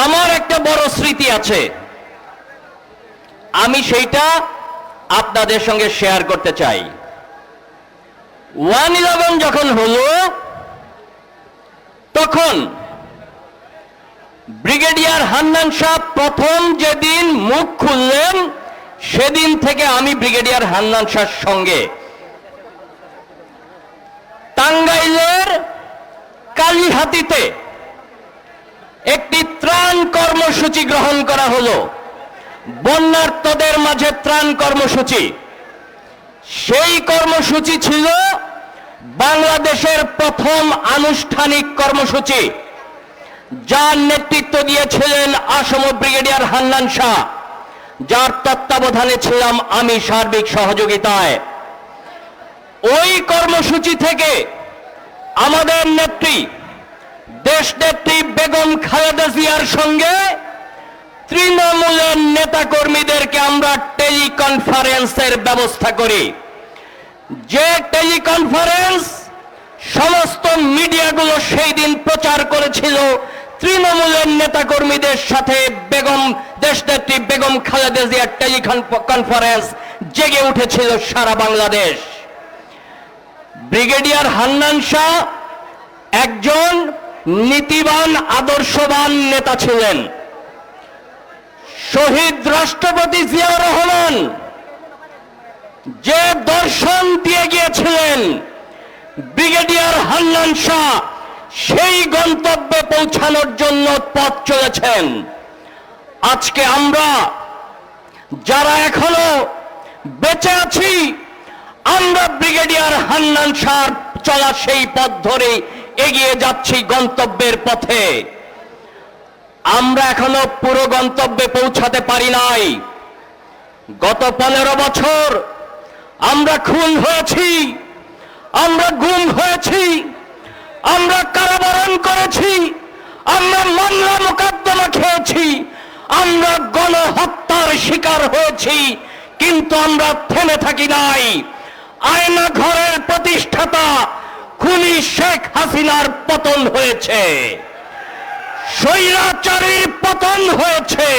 আমার একটা বড় স্মৃতি আছে, আমি সেইটা আপনাদের সঙ্গে শেয়ার করতে চাই। 1/11 যখন হলো তখন ব্রিগেডিয়ার হান্নান শাহ প্রথম যেদিন মুখ খুললেন সেদিন থেকে আমি ব্রিগেডিয়ার হান্নান শাহর সঙ্গে টাঙ্গাইলের কালিহাতীতে একটি ত্রাণ কর্মসূচি গ্রহণ করা হলো, বন্যার্তদের মাঝে ত্রাণ কর্মসূচি। সেই কর্মসূচি ছিল বাংলাদেশের প্রথম আনুষ্ঠানিক কর্মসূচি, যার নেতৃত্ব দিয়েছিলেন আসম ব্রিগেডিয়ার হান্নান শাহ, যার তত্ত্বাবধানে ছিলাম আমি সার্বিক সহযোগিতায়। ওই কর্মসূচি থেকে আমাদের নেত্রী দেশনেত্রী বেগম খালেদা জিয়ার সঙ্গে তৃণমূলের নেতাকর্মীদেরকে আমরা টেলিকনফারেন্সের ব্যবস্থা করি। যে টেলিকনফারেন্স সমস্ত মিডিয়াগুলো সেই দিন প্রচার করেছিল, তৃণমূলের নেতাকর্মীদের সাথে দেশনেত্রী বেগম খালেদা জিয়ার টেলিকনফারেন্স জেগে উঠেছিল সারা বাংলাদেশ। ব্রিগেডিয়ার হান্নান শাহ একজন নীতিবান আদর্শবান নেতা ছিলেন। শহীদ রাষ্ট্রপতি জিয়াউর রহমান যে দর্শন দিয়ে গিয়েছিলেন, ব্রিগেডিয়ার হান্নান শাহ সেই গন্তব্যে পৌঁছানোর জন্য পথ চলেছেন। আজকে আমরা যারা এখনো বেঁচে আছি, আমরা ব্রিগেডিয়ার হান্নান শাহর চলা সেই পথ ধরে এগিয়ে যাচ্ছি গন্তব্যের পথে। আমরা এখনো পুরো গন্তব্যে পৌঁছাতে পারি নাই। গত 15 বছর আমরা খুন হয়েছি, আমরা গুম হয়েছি, আমরা কারাবরণ করেছি, আমরা মামলা মোকদ্দমা খেয়েছি, আমরা গণহত্যার শিকার হয়েছি, কিন্তু আমরা থেমে থাকি নাই। আয়না ঘরের প্রতিষ্ঠাতা খুনি শেখ হাসিনার পতন হয়েছে, স্বৈরাচারীর পতন হয়েছে।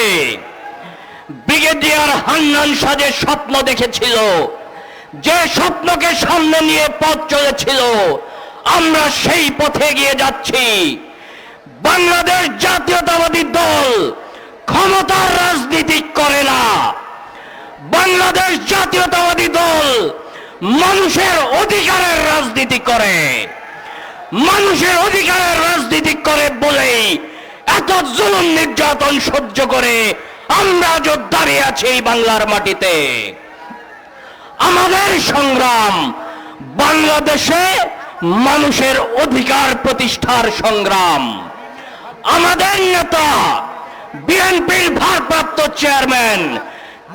ব্রিগেডিয়ার হান্নান শাহ যে স্বপ্ন দেখেছিল, যে স্বপ্নকে সামনে নিয়ে পথ চলেছিল, আমরা সেই পথে এগিয়ে যাচ্ছি। বাংলাদেশ জাতীয়তাবাদী দল ক্ষমতার রাজনীতি করে না। বাংলাদেশ জাতীয়তাবাদী দল মানুষের অধিকারের রাজনীতি করে। মানুষের অধিকারের রাজনীতি করে বলেই এত জুলুম নির্যাতন সহ্য করে আমরা আজ দাঁড়িয়ে আছি এই বাংলার মাটিতে। আমাদের সংগ্রাম বাংলাদেশে মানুষের অধিকার প্রতিষ্ঠার সংগ্রাম। আমাদের নেতা বিএনপির ভারপ্রাপ্ত চেয়ারম্যান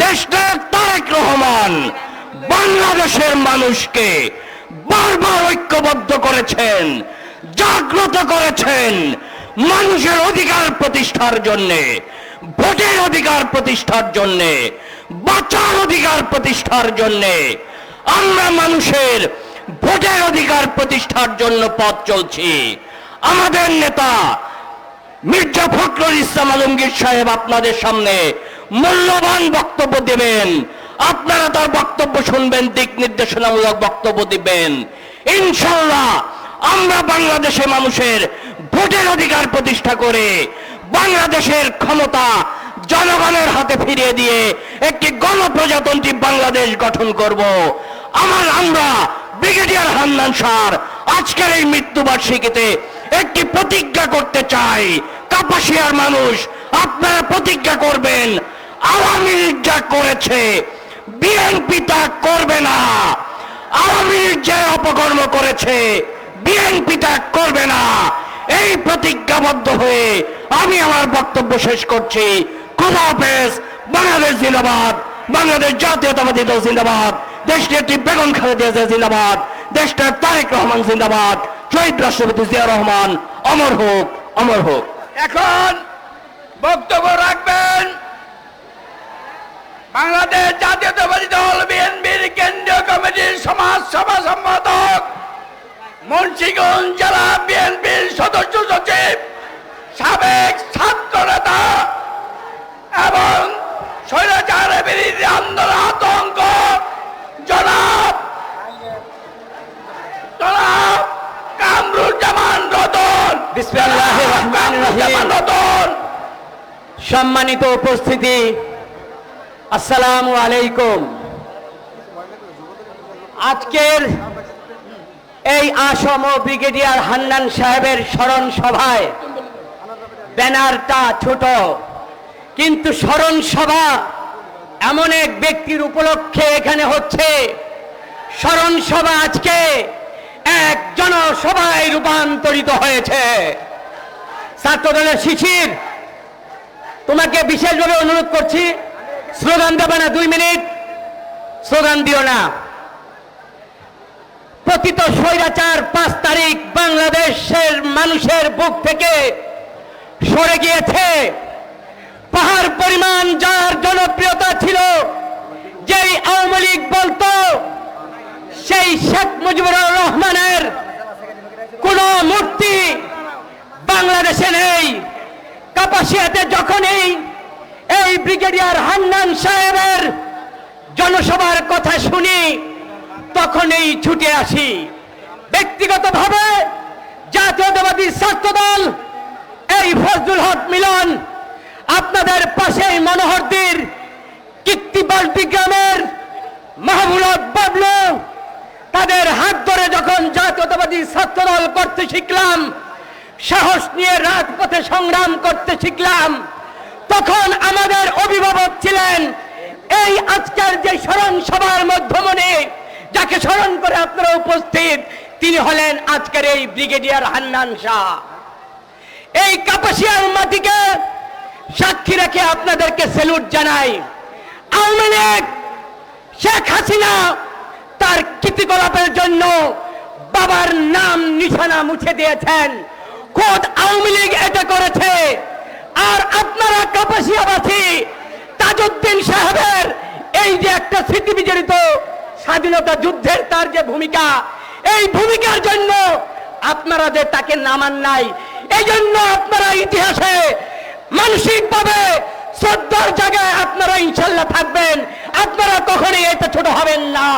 দেশনায়ক তারেক রহমান বাংলাদেশের মানুষকে বারবার ঐক্যবদ্ধ করেছেন, জাগ্রত করেছেন মানুষের অধিকার প্রতিষ্ঠার জন্যে, ভোটের অধিকার প্রতিষ্ঠার জন্যে, বাঁচার অধিকার প্রতিষ্ঠার জন্যে। আমরা মানুষের ভোটের অধিকার প্রতিষ্ঠার জন্য পথ চলছি। আমাদের নেতা মির্জা ফখরুল ইসলাম আলমগীর সাহেব আপনাদের সামনে মূল্যবান বক্তব্য দেবেন। আপনারা তার বক্তব্য শুনবেন, দিক নির্দেশনামূলক বক্তব্য দিবেন। ইনশাআল্লাহ আমরা বাংলাদেশে মানুষের ভোটের অধিকার প্রতিষ্ঠা করে বাংলাদেশের ক্ষমতা জনগণের হাতে ফিরিয়ে দিয়ে একটি গণপ্রজাতন্ত্রী বাংলাদেশ গঠন করব। আমরা ব্রিগেডিয়ার হান্নান শাহর আজকের এই মৃত্যুবার্ষিকীতে একটি প্রতিজ্ঞা করতে চাই। কাপাসিয়ার মানুষ, আপনারা প্রতিজ্ঞা করবেন, আওয়ামী লীগ যা করেছে বিএনপি তা করবে না। আওয়ামী লীগ যে অপকর্ম করেছে বিএনপি তা করবে না। এই প্রতিজ্ঞাবদ্ধ হয়ে আমি আমার বক্তব্য শেষ করছি। খোদা হাফেজ। বাংলাদেশ জিন্দাবাদ, বাংলাদেশ জাতীয়তাবাদী দল জিন্দাবাদ, দেশনেত্রী বেগম খালেদা জিয়া জিন্দাবাদ, দেশটার তারেক রহমান জিন্দাবাদ, শহীদ রাষ্ট্রপতি জিয়া রহমান অমর হোক, অমর হোক। এখন বক্তব্য রাখবেন বাংলাদেশ জাতীয়তাবাদী দল বিএনপির কেন্দ্রীয় কমিটির সমাজ সভা সম্পাদক মুন্সিগঞ্জ জেলা বিএনপির সদস্য সচিব, সাবেক ছাত্র নেতা এবং স্বৈরাচারের বিরুদ্ধে আন্দোলন আতঙ্ক জনাব কামরুজ্জামান রতন। বিসমিল্লাহির রহমানির রহিম। রতন, সম্মানিত উপস্থিতি, আসসালামু আলাইকুম। আজকের এই আসম ব্রিগেডিয়ার হান্নান সাহেবের স্মরণ সভায় ব্যানারটা ছোট, কিন্তু স্মরণ সভা এমন এক ব্যক্তির উপলক্ষে এখানে হচ্ছে। স্মরণ সভা আজকে এক জনসভায় রূপান্তরিত হয়েছে। ছাত্রদলের শিশির, তোমাকে বিশেষভাবে অনুরোধ করছি, স্লোগান দেবে না, 2 মিনিট স্লোগান দিও না। পতিত স্বৈরাচার 5 তারিখ বাংলাদেশের মানুষের বুক থেকে সরে গিয়েছে। পাহাড় পরিমাণ যার জনপ্রিয়তা ছিল, যেই আওয়ামী লীগ বলতো সেই শেখ মুজিবুর রহমানের কোন মূর্তি বাংলাদেশে নেই। কাপাসিয়াতে যখনই এই ব্রিগেডিয়ার হান্নান সাহেবের জনসভার কথা শুনি, তখনই ছুটে আসি। ব্যক্তিগতভাবে জাতীয়তাবাদী ছাত্রদল, এই ফজলুল হক মিলন, আপনাদের পাশেই মনোহরদীর কীর্তিবাল্টি গ্রামের মাহবুব বাবলু, তাদের হাত ধরে যখন জাতীয়তাবাদী ছাত্রদল করতে শিখলাম, সাহস নিয়ে রাজপথে সংগ্রাম করতে শিখলাম, তখন আমাদের অভিভাবক ছিলেন এই আজকের যে স্মরণ সভার মাধ্যমে যাকে স্মরণ করে আপনারা উপস্থিত, তিনি হলেন আজকের এই ব্রিগেডিয়ার হান্নান শাহ। এই কাপাসিয়ার মাটিকে সাক্ষী রেখে আপনাদেরকে স্যালুট জানাই। আওয়ামী লীগ, শেখ হাসিনা তার কীর্তিকলাপের জন্য বাবার নাম নিশানা মুছে দিয়েছেন, খোদ আওয়ামী লীগ এটা করেছে। আর আপনারা কাপাসিয়াবাসী তাজউদ্দিন সাহেবের এই যে একটা স্মৃতি বিজড়িত স্বাধীনতা যুদ্ধের তার যে ভূমিকা, এই ভূমিকার জন্য আপনারা যে তাকে নামান নাই, এই জন্য আপনারা ইতিহাসে মানসিকভাবে শ্রদ্ধার জায়গায় আপনারা ইনশাল্লাহ থাকবেন। আপনারা কখনোই এটা ছোট হবেন না।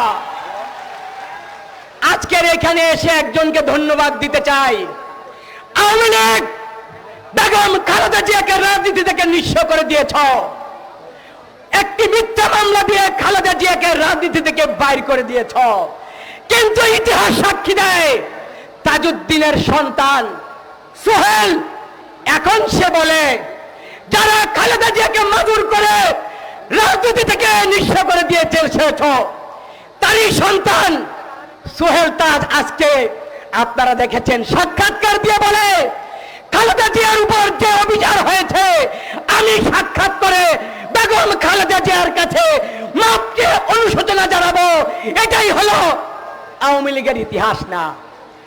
আজকের এখানে এসে একজনকে ধন্যবাদ দিতে চাই। আওয়ামী লীগ বেগম খালেদা জিয়াকে রাজনীতি থেকে নিঃস্ব করে দিয়েছ। একটি মিথ্যা মামলা দিয়ে খালেদা জিয়াকে রাজনীতি থেকে বাইর করে দিয়েছ। কিন্তু ইতিহাস সাক্ষী দেয়, তাজউদ্দিনের সন্তান সোহেল এখন সে বলে, যারা খালেদা জিয়াকে মাজুর করে রাজনীতি থেকে নিঃস্ব করে দিয়েছে তারই সন্তান সোহেল তাজ আজকে আপনারা দেখেছেন সাক্ষাৎকার দিয়ে বলে, খালেদা জিয়ার উপর যে অভিযান হয়েছে, আমি সাক্ষাৎ করে বেগম খালেদা জিয়ার কাছে মাপকে অনুশোচনা জানাবো। এটাই হলো আওয়ামী লীগের ইতিহাস না।